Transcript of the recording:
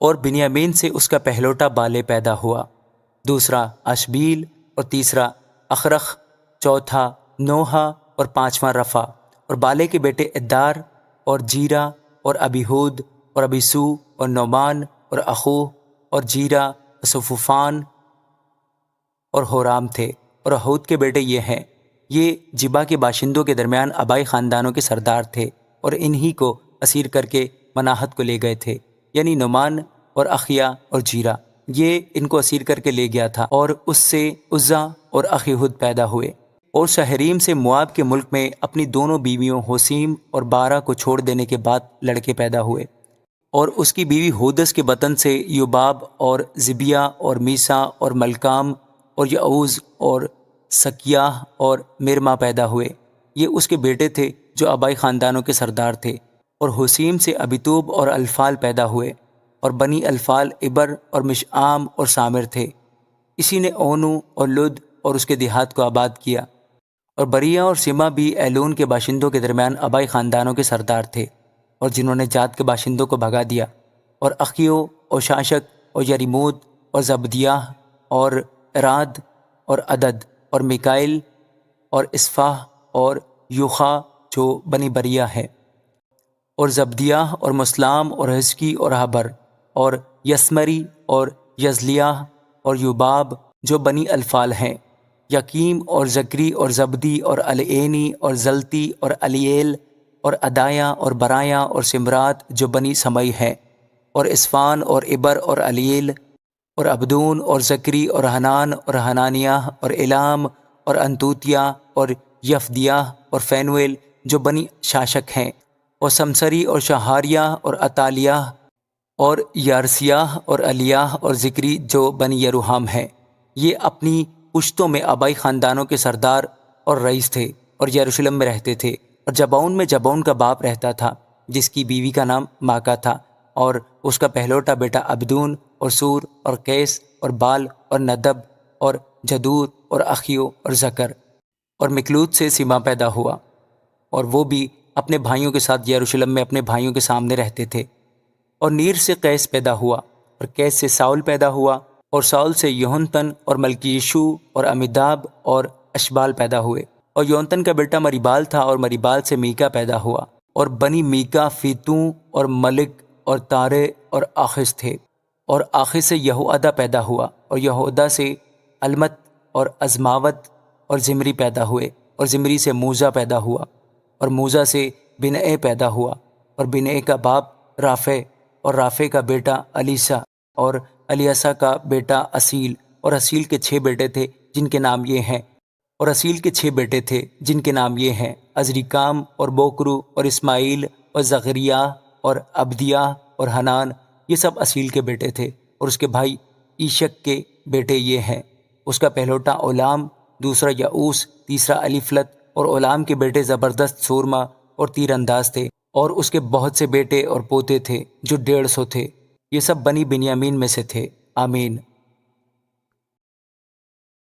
اور بنیامین سے اس کا پہلوٹا بالے پیدا ہوا، دوسرا اشبیل اور تیسرا اخرخ، چوتھا نوحہ اور پانچواں رفع، اور بالے کے بیٹے ادار اور جیرا اور ابیہود اور ابیسو اور نعمان اور اخوہ اور جیرا اور صفوفان اور حورام تھے، اور احود کے بیٹے یہ ہیں۔ یہ جبا کے باشندوں کے درمیان آبائی خاندانوں کے سردار تھے، اور انہی کو اسیر کر کے مناحت کو لے گئے تھے، یعنی نعمان اور اخیا اور جیرا، یہ ان کو اسیر کر کے لے گیا تھا، اور اس سے عزا اور اخیہد پیدا ہوئے۔ اور شہریم سے مواب کے ملک میں اپنی دونوں بیویوں حسیم اور بارہ کو چھوڑ دینے کے بعد لڑکے پیدا ہوئے، اور اس کی بیوی ہودس کے بطن سے یوباب اور زبیہ اور میسا اور ملکام اور یعوز اور سکیاہ اور مرما پیدا ہوئے، یہ اس کے بیٹے تھے جو آبائی خاندانوں کے سردار تھے۔ اور حسیم سے ابیتوب اور الفال پیدا ہوئے، اور بنی الفال عبر اور مشعام اور سامر تھے۔ اسی نے اونو اور لد اور اس کے دیہات کو آباد کیا۔ اور بریا اور سما بھی ایلون کے باشندوں کے درمیان آبائی خاندانوں کے سردار تھے، اور جنہوں نے جات کے باشندوں کو بھگا دیا۔ اور اخیو اور شاشک اور یریموت اور زبدیاہ اور اراد اور عدد اور میکائل اور اسفاہ اور یوخا جو بنی بریا ہے، اور زبدیاہ اور مسلام اور حزکی اور حبر اور یسمری اور یزلیاہ اور یوباب جو بنی الفال ہیں، یقیم اور زکری اور زبدی اور العینی اور زلتی اور الییل اور ادایا اور برایا اور سمرات جو بنی سمئی ہیں، اور اسفان اور عبر اور الیل اور عبدون اور زکری اور حنان اور حنانیہ اور الام اور انتوتیا اور یفدیاہ اور فینویل جو بنی شاشک ہیں، اور سمسری اور شہاریہ اور اتالیہ اور یارسیاہ اور الیاہ اور ذکری جو بنی یروحام ہیں۔ یہ اپنی پشتوں میں آبائی خاندانوں کے سردار اور رئیس تھے، اور یروشلم میں رہتے تھے۔ اور جبعون میں جبعون کا باپ رہتا تھا، جس کی بیوی کا نام ماکا تھا، اور اس کا پہلوٹا بیٹا عبدون اور سور اور قیس اور بال اور ندب اور جدور اور اخیو اور زکر۔ اور مکلوت سے سما پیدا ہوا، اور وہ بھی اپنے بھائیوں کے ساتھ یروشلم میں اپنے بھائیوں کے سامنے رہتے تھے۔ اور نیر سے قیس پیدا ہوا، اور قیس سے ساؤل پیدا ہوا، اور ساؤل سے یونتن اور ملکیشو اور امیداب اور اشبال پیدا ہوئے۔ اور یونتن کا بیٹا مریبال تھا، اور مریبال سے میکا پیدا ہوا۔ اور بنی میکا فیتوں اور ملک اور تارے اور آخس تھے۔ اور آخس سے یہوعدہ پیدا ہوا، اور یہوعدہ سے المت اور ازماوت اور زمری پیدا ہوئے۔ اور زمری سے موزہ پیدا ہوا، اور موزہ سے بنعے پیدا ہوا۔ اور بنعے کا باپ رافع، اور رافع کا بیٹا الیسا، اور الیسا کا بیٹا اسیل۔ اور اسیل کے 6 بیٹے تھے جن کے نام یہ ہیں، اور اسیل کے 6 بیٹے تھے جن کے نام یہ ہیں، عزریکام اور بوکرو اور اسماعیل اور زغریہ اور عبدیہ اور حنان، یہ سب اسیل کے بیٹے تھے۔ اور اس کے بھائی ایشک کے بیٹے یہ ہیں، اس کا پہلوٹا اولام، دوسرا یعوس، تیسرا الیفلت۔ اور اولام کے بیٹے زبردست سورما اور تیر انداز تھے، اور اس کے بہت سے بیٹے اور پوتے تھے جو 150 تھے۔ یہ سب بنی بنیامین میں سے تھے۔ آمین۔